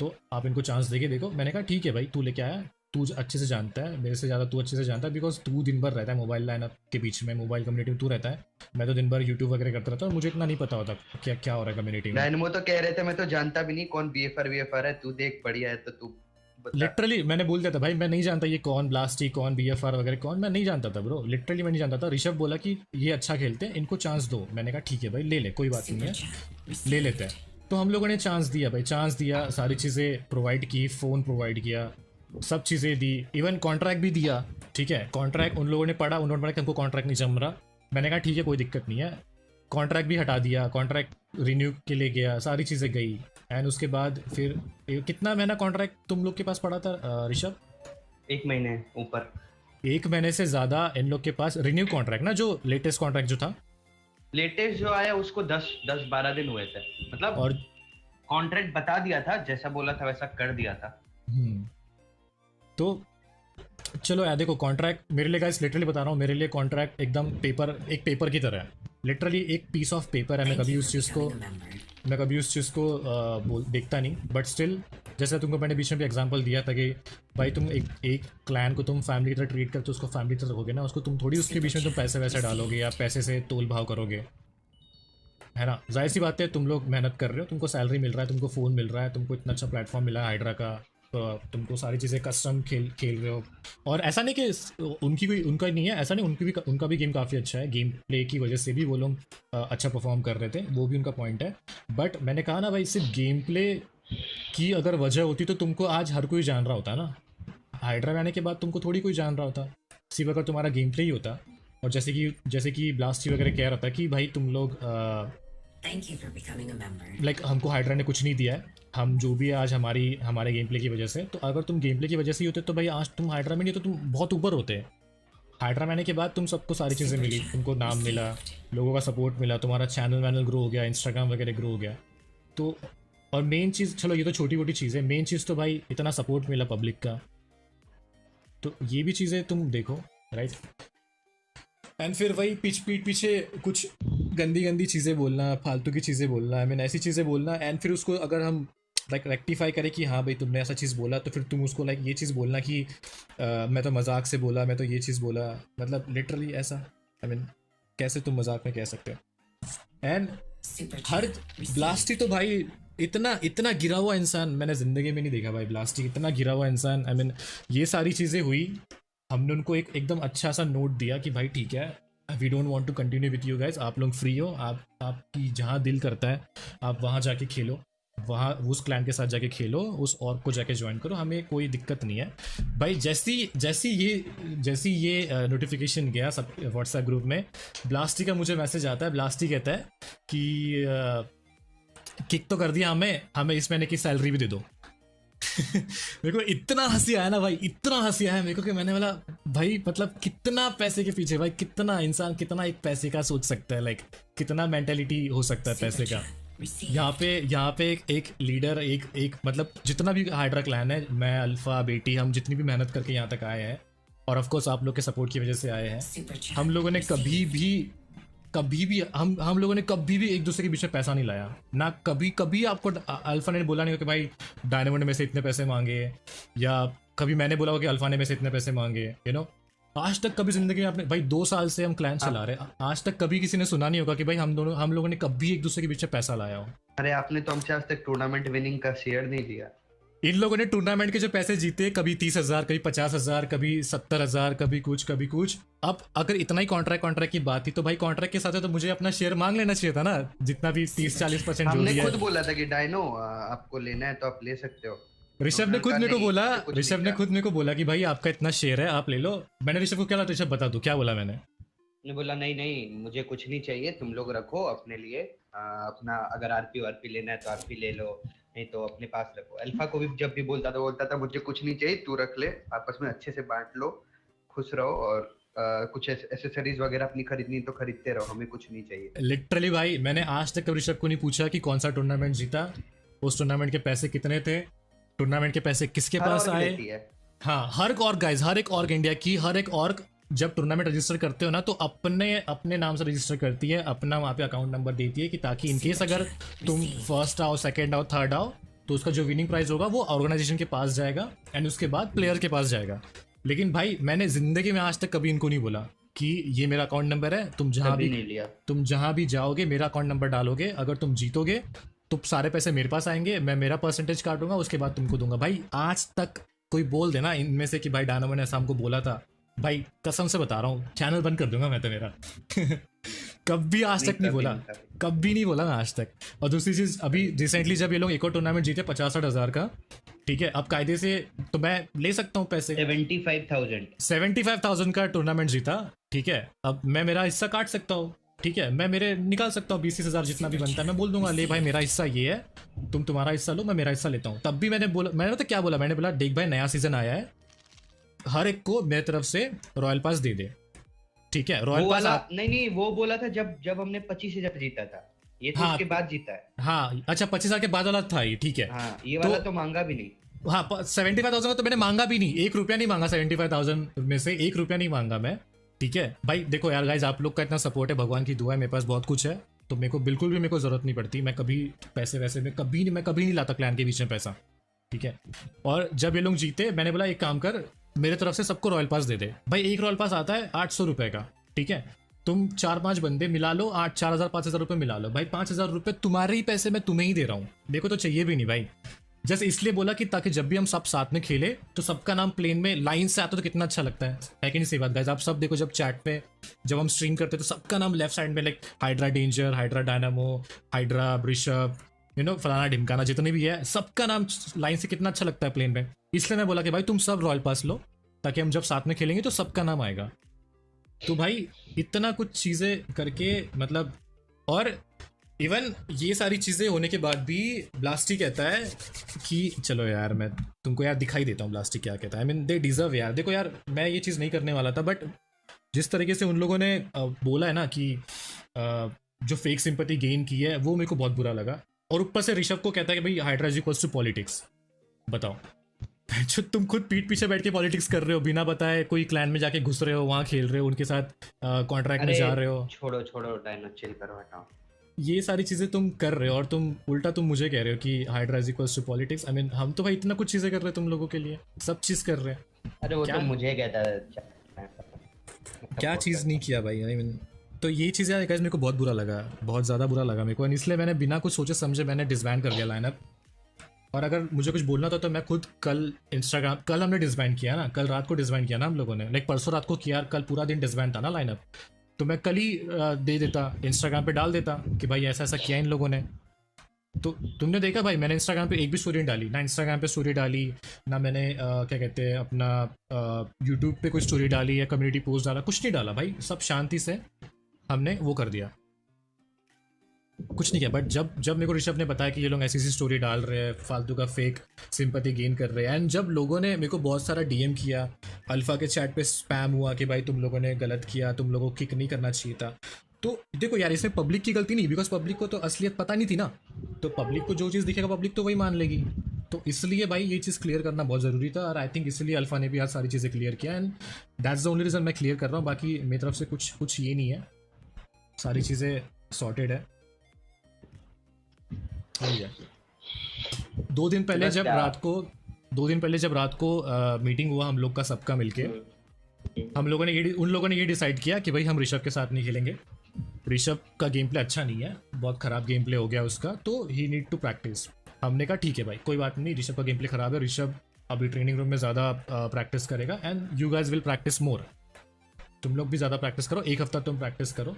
तो आप इनको चांस देके देखो। मैंने कहा ठीक है भाई, तू लेके आया, तू अच्छे से जानता है, मेरे से ज़्यादा तू अच्छे से जानता है, बिकॉज तू दिन भर रहता है मोबाइल लाइनअप के बीच में, मोबाइल कम्युनिटी में तू रहता है। मैं तो दिन भर यूट्यूब वगैरह करता रहता हूँ, मुझे इतना नहीं पता होता क्या क्या हो रहा है कम्युनिटी में। डायनमो तो कह रहे थे मैं तो जानता भी नहीं कौन बीएफआर है, तू देख बढ़िया है तो तू बता। लिटरली मैंने बोल दिया था भाई, मैं नहीं जानता ये कौन ब्लास्टी, कौन बीएफआर वगैरह कौन, मैं नहीं जानता था ब्रो, लिटरली मैं नहीं जानता था। ऋषभ बोला कि ये अच्छा खेलते हैं, इनको चांस दो। मैंने कहा ठीक है भाई, ले ले, कोई बात नहीं है, ले लेते हैं। तो हम लोगों ने चांस दिया भाई, चांस दिया, सारी चीज़ें प्रोवाइड की, फ़ोन प्रोवाइड किया, सब चीज़ें दी, इवन कॉन्ट्रैक्ट भी दिया। ठीक है, कॉन्ट्रैक्ट उन लोगों ने पढ़ा, उन्होंने पढ़ा कि हमको कॉन्ट्रैक्ट नहीं जम रहा। मैंने कहा ठीक है, कोई दिक्कत नहीं है, कॉन्ट्रैक्ट भी हटा दिया, कॉन्ट्रैक्ट रिन्यू के लिए गया, सारी चीज़ें गई। एंड उसके बाद फिर कितना महीना कॉन्ट्रैक्ट तुम लोग के पास पड़ा था ऋषभ? 1 महीने ऊपर। 1 महीने से ज़्यादा इन लोग के पास रिन्यू कॉन्ट्रैक्ट ना, जो लेटेस्ट कॉन्ट्रैक्ट जो था। लेटेस्ट जो आया उसको 10-12 दिन हुए थे, मतलब और कॉन्ट्रैक्ट बता दिया था, जैसा बोला था वैसा कर दिया था। तो चलो यार देखो, कॉन्ट्रैक्ट मेरे लिए गाइस लिटरली बता रहा हूँ, मेरे लिए कॉन्ट्रैक्ट एकदम पेपर, एक पेपर की तरह है, लिटरली एक पीस ऑफ पेपर है। मैं कभी उस चीज़ को देखता नहीं, बट स्टिल जैसे तुमको मैंने बीच में भी एग्जांपल दिया था कि भाई तुम एक क्लैन को तुम फैमिली की तरह ट्रीट करते हो, उसको फैमिली की तरह रखोगे ना, उसको तुम थोड़ी उसके बीच में तुम पैसे वैसे डालोगे या पैसे से तोल भाव करोगे, है ना। जाहिर सी बात है, तुम लोग मेहनत कर रहे हो, तुमको सैलरी मिल रहा है, तुमको फ़ोन मिल रहा है, तुमको इतना अच्छा प्लेटफॉर्म मिला है हाइड्रा का, तो तुमको सारी चीज़ें कस्टम खेल रहे हो। और ऐसा नहीं कि उनका नहीं है, ऐसा नहीं, उनका भी गेम काफ़ी अच्छा है, गेम प्ले की वजह से भी वो लोग अच्छा परफॉर्म कर रहे थे, वो भी उनका पॉइंट है। बट मैंने कहा ना भाई, सिर्फ गेम प्ले की अगर वजह होती तो तुमको आज हर कोई जान रहा होता ना। हाइड्रा में आने के बाद तुमको थोड़ी कोई जान रहा होता, सिर्फ अगर तुम्हारा गेम प्ले ही होता। और जैसे कि ब्लास्टी वगैरह कह रहा था कि भाई तुम लोग लाइक हमको हाइड्रा ने कुछ नहीं दिया है, हम जो भी आज हमारे गेम प्ले की वजह से, तो अगर तुम गेम प्ले की वजह से ही होते तो भाई आज तुम हाइड्रा में नहीं, तो तुम बहुत ऊपर होते। हाइड्रा में आने के बाद तुम सबको सारी चीज़ें मिली, तुमको नाम मिला, लोगों का सपोर्ट मिला, तुम्हारा चैनल ग्रो हो गया, इंस्टाग्राम वगैरह ग्रो हो गया। तो और मेन चीज़, चलो ये तो छोटी मोटी चीज़ है, मेन चीज़ तो भाई इतना सपोर्ट मिला पब्लिक का, तो ये भी चीज़ें तुम देखो, राइट। एंड फिर वही पीठ पीछे कुछ गंदी चीज़ें बोलना, फालतू की चीज़ें बोलना, आई मीन ऐसी चीज़ें बोलना, एंड फिर उसको अगर हम लाइक रेक्टिफाई करें कि हाँ भाई तुमने ऐसा चीज़ बोला, तो फिर तुम उसको लाइक ये चीज़ बोलना कि मैं तो मजाक से बोला, मैं तो ये चीज़ बोला, मतलब लिटरली ऐसा, आई मीन कैसे तुम मजाक में कह सकते हो। एंड हर ब्लास्टी तो भाई इतना गिरा हुआ इंसान मैंने ज़िंदगी में नहीं देखा भाई, ब्लास्टी इतना गिरा हुआ इंसान। आई मीन ये सारी चीज़ें हुई, हमने उनको एकदम अच्छा सा नोट दिया कि भाई ठीक है, we don't want to continue with you guys, आप लोग फ्री हो, आपकी जहाँ दिल करता है आप वहाँ जाके खेलो, वहाँ उस क्लैन के साथ जाके खेलो, उस और को जाके ज्वाइन करो, हमें कोई दिक्कत नहीं है भाई। जैसी ये नोटिफिकेशन गया सब व्हाट्सएप ग्रुप में, ब्लास्टी का मुझे मैसेज आता है, ब्लास्टी कहता है कि किक तो कर दिया हमें इस महीने की सैलरी भी दे दो। मेरे को इतना हंसी आया ना भाई, इतना हंसी आया मेरे को कि मैंने बोला भाई मतलब कितना पैसे के पीछे भाई, कितना इंसान कितना एक पैसे का सोच सकता है, लाइक कितना मेंटेलिटी हो सकता है पैसे का। यहाँ पे एक लीडर, एक मतलब जितना भी हाइड्रा क्लैन है, मैं अल्फा बेटी, हम जितनी भी मेहनत करके यहाँ तक आए हैं, और ऑफ कोर्स आप लोग के सपोर्ट की वजह से आए हैं, हम लोगों ने कभी भी हम लोगों ने कभी भी एक दूसरे के बीच में पैसा नहीं लाया ना। कभी आपको अल्फा ने बोला नहीं हो कि भाई डायनामो ने में से इतने पैसे मांगे, या कभी मैंने बोला हो कि अल्फा ने में से इतने पैसे मांगे, यू नो। आज तक कभी जिंदगी में आपने भाई 2 साल से हम क्लैन चला रहे हैं, आज तक कभी किसी ने सुना नहीं होगा कि भाई हम लोगों ने कभी एक दूसरे के बीच में पैसा लाया हो। अरे आपने तो हमसे आज तक टूर्नामेंट विनिंग का शेयर नहीं लिया। इन लोगों ने टूर्नामेंट के जो पैसे जीते, कभी 30,000, कभी 50,000, कभी 70,000, कभी कुछ। अब अगर इतना ही कॉन्ट्रैक्ट की बात थी तो भाई कॉन्ट्रैक्ट के साथ है तो मुझे अपना शेयर मांग लेना चाहिए था ना, जितना भी 30-40% जो भी है। हमने खुद बोला था कि डायनो आपको लेना है तो आप ले सकते हो। ऋषभ ने खुद मेरे को बोला कि भाई आपका इतना शेयर है आप ले लो। मैंने ऋषभ को क्या बोला, ऋषभ बता दो क्या बोला मैंने बोला नहीं मुझे कुछ नहीं चाहिए, तुम लोग रखो अपने लिए, अपना अगर आरपी लेना है तो आरपी ले लो, नहीं तो अपने पास रखो। अल्फा को भी जब भी बोलता था मुझे कुछ नहीं चाहिए, तू रख ले, आपस में अच्छे से बांट लो, खुश रहो, और कुछ एसेसरीज वगैरह अपनी खरीदनी तो खरीदते रहो, हमें कुछ नहीं चाहिए। लिटरली भाई मैंने आज तक ऋषभ को नहीं पूछा कि कौन सा टूर्नामेंट जीता, उस टूर्नामेंट के पैसे कितने थे, टूर्नामेंट के पैसे किसके हर पास org आए। लेती है। हाँ, हर एक ऑर्ग गाइज, हर एक ऑर्ग इंडिया की हर एक ऑर्ग जब टूर्नामेंट रजिस्टर करते हो ना तो अपने अपने नाम से रजिस्टर करती है, अपना वहाँ पे अकाउंट नंबर देती है कि ताकि इनकेस अगर तुम फर्स्ट आओ, सेकंड आओ, थर्ड आओ तो उसका जो विनिंग प्राइस होगा वो ऑर्गेनाइजेशन के पास जाएगा एंड उसके बाद प्लेयर के पास जाएगा। लेकिन भाई मैंने जिंदगी में आज तक कभी इनको नहीं बोला कि ये मेरा अकाउंट नंबर है, कभी नहीं लिया। तुम जहाँ भी जाओगे मेरा अकाउंट नंबर डालोगे, अगर तुम जीतोगे तो सारे पैसे मेरे पास आएंगे, मैं मेरा परसेंटेज काटूंगा, उसके बाद तुमको दूंगा। भाई आज तक कोई बोल देना इनमें से कि भाई डायनामो ने ऐसा हमको बोला था, भाई कसम से बता रहा हूँ चैनल बंद कर दूंगा मैं तो मेरा। कभी आज तक नहीं बोला, कभी नहीं बोला मैं आज तक। और दूसरी चीज, अभी रिसेंटली जब ये लोग एक और टूर्नामेंट जीते 50-60 हज़ार का, ठीक है, अब कायदे से तो मैं ले सकता हूँ पैसे। 75,000 का टूर्नामेंट जीता, ठीक है, अब मैं मेरा हिस्सा काट सकता हूँ, ठीक है, मैं मेरे निकाल सकता हूँ 20-30 हज़ार जितना भी बनता है, मैं बोल दूंगा ले भाई मेरा हिस्सा ये है, तुम तुम्हारा हिस्सा लो, मैं मेरा हिस्सा लेता हूँ। तब भी मैंने बोला, मैंने तो क्या बोला, मैंने बोला देख भाई नया सीजन आया है, हर एक को मेरी तरफ से रॉयल पास दे दे, ठीक है। रॉयल पास नहीं वो बोला था जब हमने 25,000 जीता था, ये तो उसके बाद जीता है। हाँ अच्छा, 25 साल के बाद वाला था ये, ठीक है। हाँ, ये वाला तो मांगा भी नहीं। हाँ 75,000 का तो मैंने मांगा भी नहीं, 1 रुपया नहीं मांगा, 75,000 में से 1 रुपया नहीं मांगा मैं, ठीक है। भाई देखो यार गाइज, आप लोग का इतना सपोर्ट है, भगवान की दुआ है, मेरे पास बहुत कुछ है, तो मेरे को बिल्कुल भी मेरे को जरूरत नहीं पड़ती, मैं कभी पैसे वैसे में कभी नहीं लाता क्लैन के बीच में पैसा, ठीक है। और जब ये लोग जीते मैंने बोला एक काम कर, मेरे तरफ से सबको रॉयल पास दे दे। भाई एक रॉयल पास आता है 800 रुपए का, ठीक है, तुम 4-5 बंदे मिला लो, 4,000-5,000 रुपए मिला लो, भाई 5,000 रुपए तुम्हारे ही पैसे मैं तुम्हें ही दे रहा हूँ, मेरे को तो चाहिए भी नहीं भाई। जस्ट इसलिए बोला कि ताकि जब भी हम सब साथ में खेले तो सबका नाम प्लेन में लाइन से आता तो कितना अच्छा लगता है कि नहीं, सही बात गाइस। आप सब देखो जब चैट पे जब हम स्ट्रीम करते तो सबका नाम लेफ्ट साइड में like hydra danger, hydra dynamo, hydra Rishabh, फलाना ढिमकाना जितने भी है, सबका नाम लाइन से कितना अच्छा लगता है प्लेन में। इसलिए मैं बोला कि भाई तुम सब रॉयल पास लो ताकि हम जब साथ में खेलेंगे तो सबका नाम आएगा। तो भाई इतना कुछ चीज़ें करके मतलब, और इवन ये सारी चीज़ें होने के बाद भी ब्लास्टी कहता है कि चलो यार मैं तुमको यार दिखाई देता हूँ ब्लास्टी क्या कहता है। आई मीन दे डिजर्व यार। देखो यार मैं ये चीज़ नहीं करने वाला था, बट जिस तरीके से उन लोगों ने बोला है ना कि जो फेक सिंपैथी गेन की है वो मेरे को बहुत बुरा लगा। और ऊपर से ऋषभ को कहता है कि भाई Hydra is equals to politics. बताओ जो तुम खुद पीठ पीछे बैठ के पॉलिटिक्स कर रहे हो, बिना बताए कोई क्लैन में जाके घुस रहे हो, वहाँ खेल रहे हो, उनके साथ कॉन्ट्रैक्ट में जा रहे हो। छोड़ो डायनो, चिल करो, हटाओ। ये सारी चीज़ें तुम कर रहे हो और तुम उल्टा तुम मुझे कह रहे हो कि Hydra is equals to politics. I mean हम तो भाई इतना कुछ चीज़ें कर रहे हैं तुम लोगों के लिए, सब चीज़ कर रहे हैं। अरे वो तो मुझे कहता है क्या चीज़ नहीं किया भाई। आई मीन तो ये चीज़ें गाइस मेरे को बहुत बुरा लगा, बहुत ज़्यादा बुरा लगा मेरे को, इसलिए मैंने बिना कुछ सोचे समझे मैंने डिसबैंड कर दिया लाइनअप। और अगर मुझे कुछ बोलना था तो मैं खुद कल इंस्टाग्राम, कल हमने डिसबैंड किया ना, कल रात को डिसबैंड किया ना हम लोगों ने, लाइक परसों रात को किया, कल पूरा दिन डिसबैंड था ना लाइनअप, तो मैं कल ही दे देता, इंस्टाग्राम पे डाल देता कि भाई ऐसा ऐसा किया इन लोगों ने। तो तुमने देखा भाई मैंने इंस्टाग्राम पे एक भी स्टोरी डाली ना, इंस्टाग्राम पे स्टोरी डाली ना मैंने क्या कहते हैं अपना यूट्यूब पे कोई स्टोरी डाली या कम्युनिटी पोस्ट डाला, कुछ नहीं डाला भाई, सब शांति से हमने वो कर दिया, कुछ नहीं किया। बट जब मेरे को ऋषभ ने बताया कि ये लोग ऐसी स्टोरी डाल रहे हैं, फालतू का फेक सिंपैथी गेन कर रहे हैं, एंड जब लोगों ने मेरे को बहुत सारा डीएम किया, अल्फा के चैट पे स्पैम हुआ कि भाई तुम लोगों ने गलत किया, तुम लोगों को किक नहीं करना चाहिए था, तो देखो यार इसमें पब्लिक की गलती नहीं, बिकॉज पब्लिक को तो असलियत पता नहीं थी ना, तो पब्लिक को जो चीज़ दिखेगा पब्लिक तो वही मान लेगी। तो इसलिए भाई ये चीज़ क्लियर करना बहुत ज़रूरी था, और आई थिंक इसलिए अल्फा ने भी आज सारी चीज़ें क्लियर किया, and that's the only reason मैं क्लियर कर रहा हूँ। बाकी मेरी तरफ से कुछ ये नहीं है, सारी चीज़ें सॉर्टेड है। 2 दिन पहले जब रात को मीटिंग हुआ हम लोग का सबका मिलके, हम लोगों ने उन लोगों ने ये डिसाइड किया कि भाई हम ऋषभ के साथ नहीं खेलेंगे, ऋषभ का गेम प्ले अच्छा नहीं है, बहुत ख़राब गेम प्ले हो गया उसका, तो ही नीड टू प्रैक्टिस। हमने कहा ठीक है भाई कोई बात नहीं, ऋषभ का गेम प्ले ख़राब है, ऋषभ अभी ट्रेनिंग रूम में ज़्यादा प्रैक्टिस करेगा, and you guys will practice more, तुम लोग भी ज़्यादा प्रैक्टिस करो, 1 हफ्ता तुम प्रैक्टिस करो,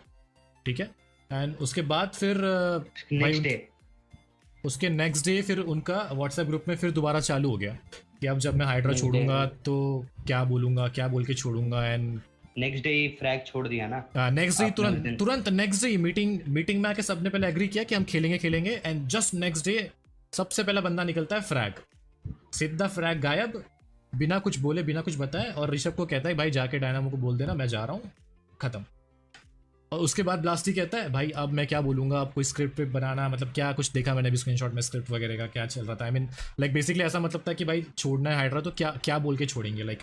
ठीक है। एंड उसके बाद फिर उसके नेक्स्ट डे फिर उनका व्हाट्सएप ग्रुप में फिर दोबारा चालू हो गया कि अब जब मैं हाइड्रा छोड़ूंगा तो क्या बोलूंगा, क्या बोल के छोड़ूंगा, एंड नेक्स्ट डे फ्रैग छोड़ दिया ना। नेक्स्ट डे तुरंत नेक्स्ट डे मीटिंग में आके सबने पहले एग्री किया कि हम खेलेंगे, एंड जस्ट नेक्स्ट डे सबसे पहला बंदा निकलता है फ्रैग, सीधा फ्रैग गायब, बिना कुछ बोले बिना कुछ बताए, और ऋषभ को कहता है भाई जाके डायनामो को बोल देना मैं जा रहा हूँ, खत्म। और उसके बाद ब्लास्टी कहता है भाई अब मैं क्या बोलूंगा, अब कोई स्क्रिप्ट बनाना, मतलब क्या कुछ देखा मैंने भी स्क्रीनशॉट में स्क्रिप्ट वगैरह का क्या चल रहा था। आई मीन लाइक बेसिकली ऐसा मतलब था कि भाई छोड़ना है हाइड्रा तो क्या क्या बोल के छोड़ेंगे, लाइक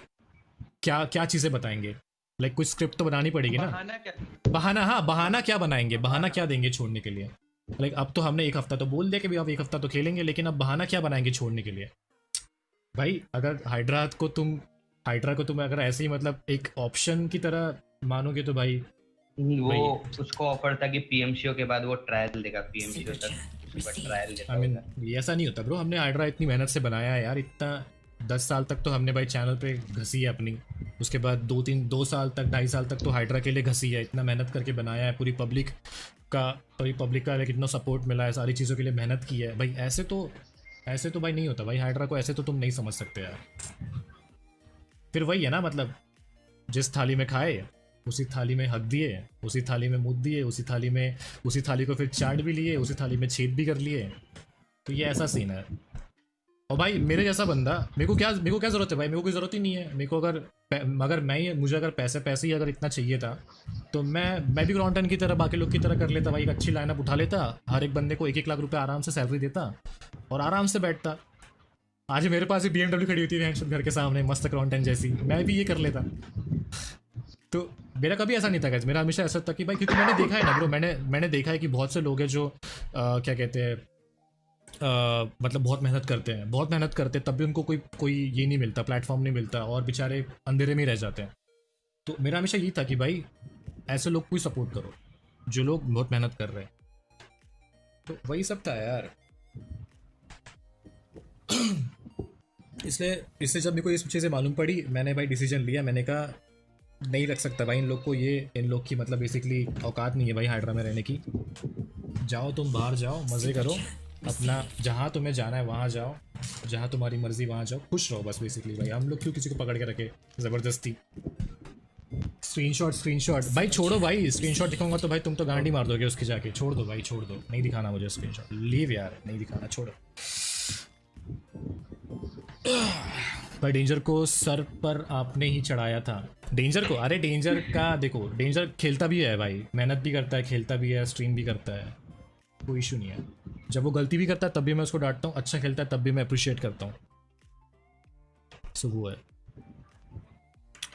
क्या क्या चीज़ें बताएंगे, लाइक कुछ स्क्रिप्ट तो बनानी पड़ेगी ना। बहाना क्या? बहाना, हाँ बहाना क्या बनाएंगे, बहाना क्या देंगे छोड़ने के लिए। लाइक अब तो हमने एक हफ्ता तो बोल दिया कि भाई अब एक हफ्ता तो खेलेंगे, लेकिन अब बहाना क्या बनाएंगे छोड़ने के लिए। भाई अगर हाइड्रा को तुम अगर ऐसे ही मतलब एक ऑप्शन की तरह मानोगे तो भाई वो उसको ऑफर था कि पीएमसीओ के बाद वो ट्रायल देगा, पीएमसीओ तक उसका ट्रायल देता आई मीन होगा। ये ऐसा नहीं होता ब्रो, हमने हाइड्रा इतनी मेहनत से बनाया है यार, इतना 10 साल तक तो हमने भाई चैनल पे घसी है अपनी, उसके बाद 2 साल तक 2.5 साल तक तो हाइड्रा के लिए घसी है, इतना मेहनत करके बनाया है, पूरी पब्लिक का कितना सपोर्ट मिला है, सारी चीज़ों के लिए मेहनत की है भाई। ऐसे तो भाई नहीं होता भाई, हाइड्रा को ऐसे तो तुम नहीं समझ सकते यार। फिर वही है ना, मतलब जिस थाली में खाए उसी थाली में हक दिए, उसी थाली में मुद्द दिए, उसी थाली को फिर चाट भी लिए, उसी थाली में छेद भी कर लिए। तो ये ऐसा सीन है। और भाई मेरे जैसा बंदा, मेरे को क्या जरूरत है भाई, मेरे को कोई जरूरत ही नहीं है। मेरे को मुझे अगर पैसे ही अगर इतना चाहिए था तो मैं भी ग्राउंटन की तरह बाकी लोग की तरह कर लेता भाई, एक अच्छी लाइनअप उठा लेता, हर एक बंदे को 1-1 लाख रुपए आराम से सैलरी देता और आराम से बैठता। आज मेरे पास भी BMW खड़ी होती है घर के सामने मस्त ग्राउंटन जैसी, मैं भी ये कर लेता। तो मेरा कभी ऐसा नहीं था गाइस, मेरा हमेशा ऐसा था कि भाई, क्योंकि मैंने देखा है ना ब्रो, मैंने देखा है कि बहुत से लोग हैं जो क्या कहते हैं, मतलब बहुत मेहनत करते हैं तब भी उनको कोई ये नहीं मिलता, प्लेटफॉर्म नहीं मिलता और बेचारे अंधेरे में ही रह जाते हैं। तो मेरा हमेशा यही था कि भाई ऐसे लोग को सपोर्ट करो जो लोग बहुत मेहनत कर रहे हैं। तो वही सब था यार। इसलिए जब मेरे को ये सब चीज़ें मालूम पड़ी, मैंने भाई डिसीजन लिया, मैंने कहा नहीं रख सकता भाई इन लोग की मतलब बेसिकली औकात नहीं है भाई हाइड्रा में रहने की। जाओ तुम बाहर जाओ, मज़े करो अपना, जहाँ तुम्हें जाना है वहाँ जाओ, जहाँ तुम्हारी मर्जी वहाँ जाओ, खुश रहो बस बेसिकली भाई। हम लोग क्यों किसी को पकड़ के रखे ज़बरदस्ती। स्क्रीनशॉट भाई छोड़ो भाई, स्क्रीनशॉट दिखाऊंगा तो भाई तुम तो गांडी मार दोगे उसकी जाके। छोड़ दो भाई, छोड़ दो, नहीं दिखाना मुझे स्क्रीनशॉट, लीव यार, नहीं दिखाना, छोड़ो भाई। डेंजर को सर पर आपने ही चढ़ाया था। डेंजर को, अरे डेंजर का देखो, डेंजर खेलता भी है भाई, मेहनत भी करता है, खेलता भी है, स्ट्रीम भी करता है, कोई इशू नहीं है। जब वो गलती भी करता है तब भी मैं उसको डांटता हूँ, अच्छा खेलता है तब भी मैं अप्रिशिएट करता हूँ। सो वो है।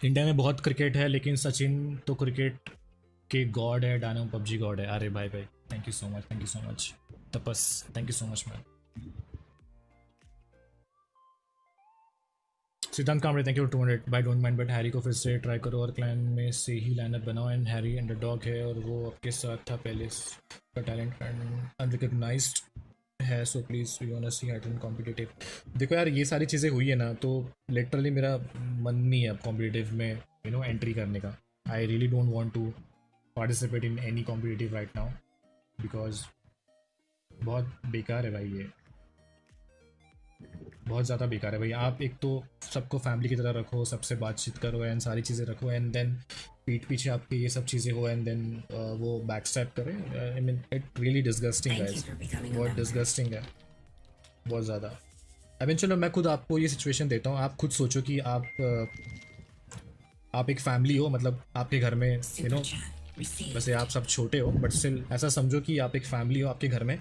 इंडिया में बहुत क्रिकेट है लेकिन सचिन तो क्रिकेट के गॉड है, डायनो पबजी गॉड है। अरे भाई thank you so much Tapas, thank you so much man. Siddhant Kamre thank you 200 bye, don't mind but Harry को फिर से ट्राई करो और क्लैन में से ही लाइनअप बनाओ। एंड हैरी अंडरडॉग है और वो आपके साथ था पहले, का टैलेंट अनरिकग्नाइज्ड है, so please we want see Hydra competitive. देखो यार ये सारी चीज़ें हुई है ना, तो लिटरली मेरा मन नहीं है अब कॉम्पिटिटिव में एंट्री करने का। I really don't want to participate in any competitive right now because बहुत बेकार है भाई, ये बहुत ज़्यादा बेकार है भाई। आप एक तो सबको फैमिली की तरह रखो, सबसे बातचीत करो एंड सारी चीज़ें रखो, एंड देन पीठ पीछे आपके ये सब चीज़ें हो एंड देन वो बैक स्टैप करें। I mean it really disgusting है, बहुत डिस्गस्टिंग है, बहुत ज़्यादा। आई मीन चलो मैं खुद आपको ये सिचुएशन देता हूँ, आप खुद सोचो कि आप एक फैमिली हो, मतलब आपके घर में वैसे आप सब छोटे हो बट स्टिल ऐसा समझो कि आप एक फैमिली हो आपके घर में,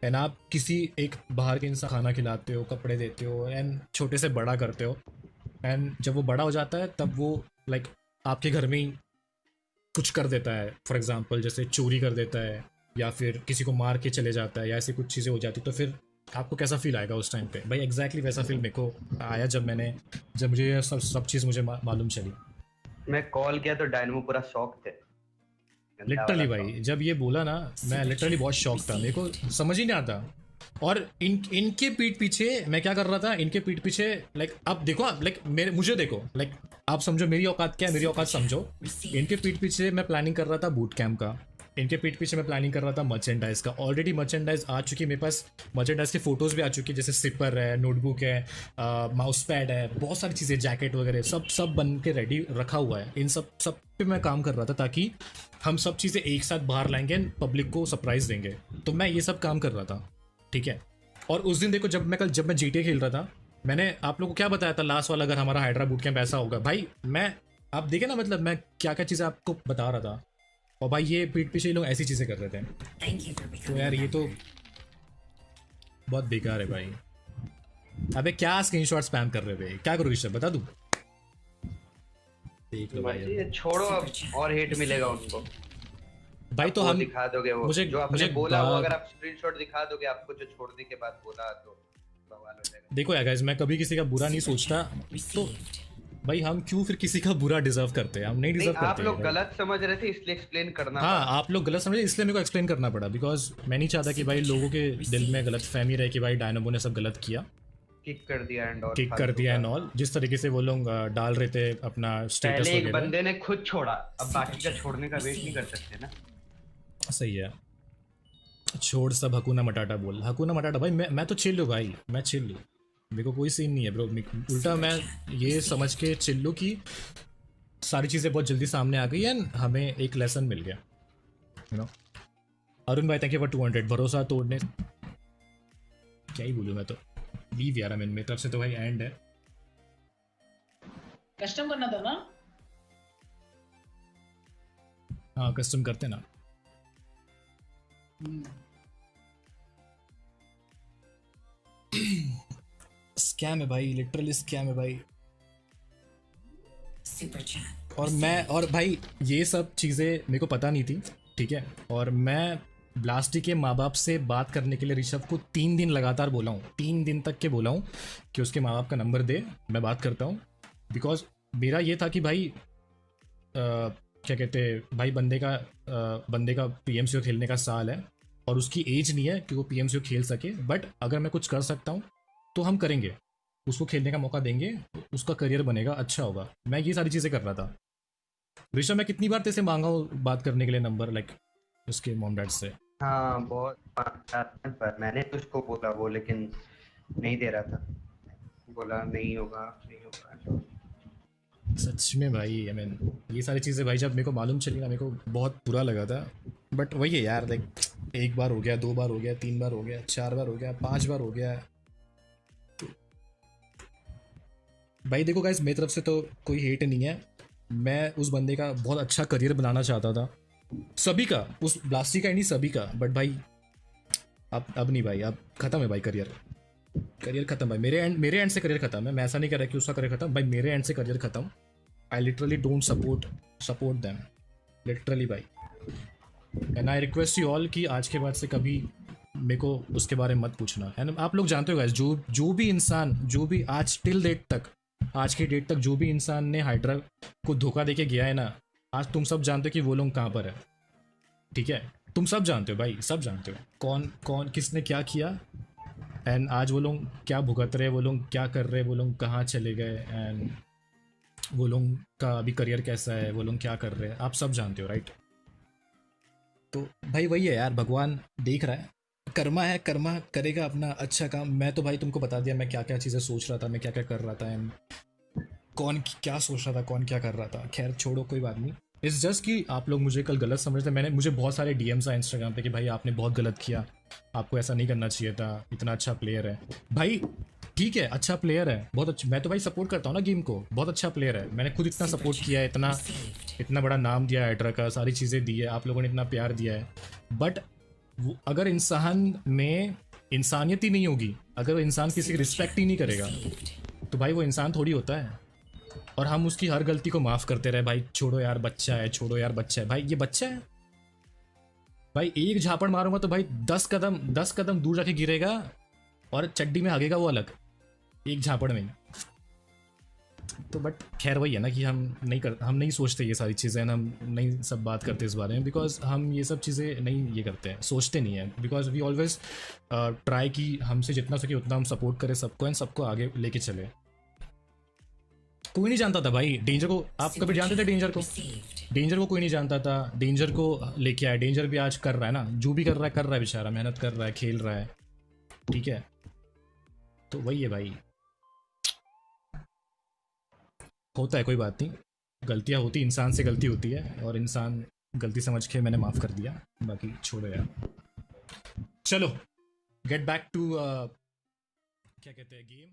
एंड आप किसी एक बाहर के इंसान खाना खिलाते हो, कपड़े देते हो एंड छोटे से बड़ा करते हो, एंड जब वो बड़ा हो जाता है तब वो लाइक आपके घर में ही कुछ कर देता है, फॉर एग्जांपल जैसे चोरी कर देता है या फिर किसी को मार के चले जाता है या ऐसी कुछ चीज़ें हो जाती, तो फिर आपको कैसा फील आएगा उस टाइम पे भाई। एग्जैक्टली वैसा फील मेरे को आया जब मुझे ये सब चीज़ मुझे मालूम चली। मैं कॉल किया तो डायनमो पूरा शॉक थे लिटरली भाई, जब ये बोला ना मैं लिटरली बहुत शॉक था, मेरे को समझ ही नहीं आता। और इनके पीठ पीछे मैं क्या कर रहा था, इनके पीठ पीछे लाइक आप देखो, लाइक मुझे देखो, लाइक आप समझो मेरी औकात क्या है, मेरी औकात समझो। इनके पीठ पीछे मैं प्लानिंग कर रहा था बूट कैंप का, इनके पीठ पीछे मैं प्लानिंग कर रहा था मर्चेंडाइज का। ऑलरेडी मर्चेंडाइज आ चुकी है मेरे पास, मर्चेंडाइज की फोटोज़ भी आ चुकी है, जैसे सिपर है, नोटबुक है, माउस पैड है, बहुत सारी चीज़ें, जैकेट वगैरह सब बन के रेडी रखा हुआ है। इन सब पे मैं काम कर रहा था ताकि हम सब चीज़ें एक साथ बाहर लाएंगे, पब्लिक को सरप्राइज देंगे। तो मैं ये सब काम कर रहा था, ठीक है। और उस दिन देखो जब मैं GTA खेल रहा था, मैंने आप लोगों को क्या बताया था लास्ट वाला, अगर हमारा हाइड्रा बूट कैंप ऐसा होगा भाई, मैं आप देखे ना, मतलब मैं क्या क्या चीज़ें आपको बता रहा था। और भाई ये पीठ पीछे ये लोग ऐसी चीज़ें कर रहे थे, तो यार ये तो बहुत बेकार है भाई। अबे क्या स्क्रीनशॉट स्पैम कर रहे थे, क्या करूँ ऋषभ बता दूँ? देख लो भाई, मर्जी, छोड़ो अब, और हेट मिलेगा उनको। भाई तो वो हम दिखा दोगे, वो मुझे जो आपने मुझे बोला वो अगर आप स्क्रीनशॉट दिखा दोगे आपको जो छोड़ने के बाद बोला तो बवाल हो जाएगा। देखो यार गाइस, मैं कभी किसी का बुरा नहीं सोचता, तो भाई हम क्यों फिर किसी का बुरा डिजर्व करते हैं? हम नहीं डिजर्व नहीं, आप करते लोग हैं भाई। गलत समझ रहे थे इसलिए एक्सप्लेन करना हाँ पड़ा। आप लोग गलत समझे इसलिए मेरे को एक्सप्लेन करना पड़ा, बिकॉज मैं नहीं चाहता कि भाई लोगों के दिल में गलत फहमी रहे कि भाई डायनामो ने सब गलत किया, किक कर दिया एंड और किक कर फालतू दिया का। एंड ऑल, जिस तरीके से वो लोग डाल रहे थे अपना स्टेटस पहले एक वगैरह। बंदे ने खुद छोड़ा, अब बाकी का छोड़ने का वेट नहीं कर सकते ना। सही है, छोड़ सब हकुना मटाटा बोल, हकुना मटाटा भाई मैं तो चिल हूँ भाई, मैं चिल हूँ, मेरे को कोई सीन नहीं है ब्रो। उल्टा मैं ये समझ के चिल हूँ कि सारी चीज़ें बहुत जल्दी सामने आ गई एंड हमें एक लेसन मिल गया, यू नो। अरुण भाई थैंक यू फॉर 200। भरोसा तोड़ने क्या ही बोलूँ मैं तो, लीव यार, मेरी तरफ से तो भाई एंड है। कस्टम करना था ना? हाँ कस्टम करते ना। स्कैम है भाई, लिटरली स्कैम है भाई। और भाई ये सब चीज़ें मेरे को पता नहीं थी, ठीक है। और मैं ब्लास्टी के माँ बाप से बात करने के लिए ऋषभ को 3 दिन लगातार बोला हूँ, 3 दिन तक के बोला हूँ कि उसके माँ बाप का नंबर दे, मैं बात करता हूँ। बिकॉज मेरा ये था कि भाई क्या कहते हैं भाई, बंदे का PMCO खेलने का साल है और उसकी एज नहीं है कि वो PMCO खेल सके, बट अगर मैं कुछ कर सकता हूँ तो हम करेंगे, उसको खेलने का मौका देंगे, उसका करियर बनेगा, अच्छा होगा। मैं ये सारी चीज़ें कर रहा था। ऋषभ मैं कितनी बार तेरे से मांगा हूँ बात करने के लिए नंबर, लाइक उसके मॉम डैड से। हाँ बहुत पर मैंने तो उसको बोला वो, लेकिन नहीं दे रहा था, बोला नहीं होगा नहीं होगा। सच में भाई, आई मीन ये सारी चीज़ें भाई जब मेरे को मालूम चली ना, मेरे को बहुत बुरा लगा था। बट वही है यार, लाइक 1 बार हो गया, 2 बार हो गया, 3 बार हो गया, 4 बार हो गया, 5 बार हो गया। तो भाई देखो गाइस, मेरी तरफ से तो कोई हेट नहीं है, मैं उस बंदे का बहुत अच्छा करियर बनाना चाहता था, सभी का, उस ब्लास्टी का ही नहीं सभी का। बट भाई अब नहीं भाई, अब खत्म है भाई, करियर खत्म भाई, मेरे एंड से करियर खत्म है। मैं ऐसा नहीं कर रहा कि उसका करियर खत्म, भाई मेरे एंड से करियर खत्म। I literally don't support them, literally भाई। And I request you all कि आज के बाद से कभी मेरे को उसके बारे में मत पूछना। एंड आप लोग जानते हो गाइस, जो भी इंसान, जो भी आज टिल डेट तक, आज की डेट तक जो भी इंसान ने हाइड्रा को धोखा देके गया है ना, आज तुम सब जानते हो कि वो लोग कहाँ पर है, ठीक है। तुम सब जानते हो भाई, सब जानते हो कौन कौन किसने क्या किया, एंड आज वो लोग क्या भुगत रहे, वो लोग क्या कर रहे, वो लोग कहाँ चले गए, एंड वो लोग का अभी करियर कैसा है, वो लोग क्या कर रहे हैं, आप सब जानते हो राइट। तो भाई वही है यार, भगवान देख रहा है, कर्मा है, कर्मा करेगा अपना अच्छा काम। मैं तो भाई तुमको बता दिया मैं क्या क्या चीज़ें सोच रहा था, मैं क्या क्या कर रहा था, एंड कौन क्या सोच रहा था, कौन क्या कर रहा था। खैर छोड़ो, कोई बात नहीं। इट्स जस्ट कि आप लोग मुझे कल गलत समझते। मुझे बहुत सारे DMs आए इंस्टाग्राम पे कि भाई आपने बहुत गलत किया, आपको ऐसा नहीं करना चाहिए था, इतना अच्छा प्लेयर है। भाई ठीक है, अच्छा प्लेयर है, बहुत अच्छा, मैं तो भाई सपोर्ट करता हूँ ना गेम को, बहुत अच्छा प्लेयर है, मैंने खुद इतना सपोर्ट किया है, इतना बड़ा नाम दिया है हाइड्रा का, सारी चीज़ें दी है, आप लोगों ने इतना प्यार दिया है। बट अगर इंसान में इंसानियत ही नहीं होगी, अगर वो इंसान किसी की रिस्पेक्ट ही नहीं करेगा, तो भाई वो इंसान थोड़ी होता है। और हम उसकी हर गलती को माफ़ करते रहे, भाई छोड़ो यार बच्चा है, छोड़ो यार बच्चा है। भाई ये बच्चा है भाई, एक झापड़ मारूंगा तो भाई 10 कदम दूर जाके गिरेगा और चड्डी में हगेगा वो अलग, एक झापड़ में। तो बट खैर वही है ना कि हम नहीं सोचते ये सारी चीज़ें, हम नहीं सब बात करते इस बारे में, बिकॉज हम ये सब चीज़ें नहीं ये करते हैं, सोचते नहीं हैं, बिकॉज वी ऑलवेज ट्राई कि हमसे जितना सके उतना हम सपोर्ट करें सबको, एंड सबको आगे लेके चले। कोई नहीं जानता था भाई डेंजर को, आप कभी जानते थे डेंजर को कोई नहीं जानता था। डेंजर को लेके आया, डेंजर भी आज कर रहा है ना, जो भी कर रहा है बेचारा, मेहनत कर रहा है, खेल रहा है, ठीक है। तो वही है भाई, होता है, कोई बात नहीं, गलतियां होती, इंसान से गलती होती है, और इंसान गलती समझ के मैंने माफ़ कर दिया, बाकी छोड़ो यार। चलो गेट बैक टू क्या कहते हैं गेम।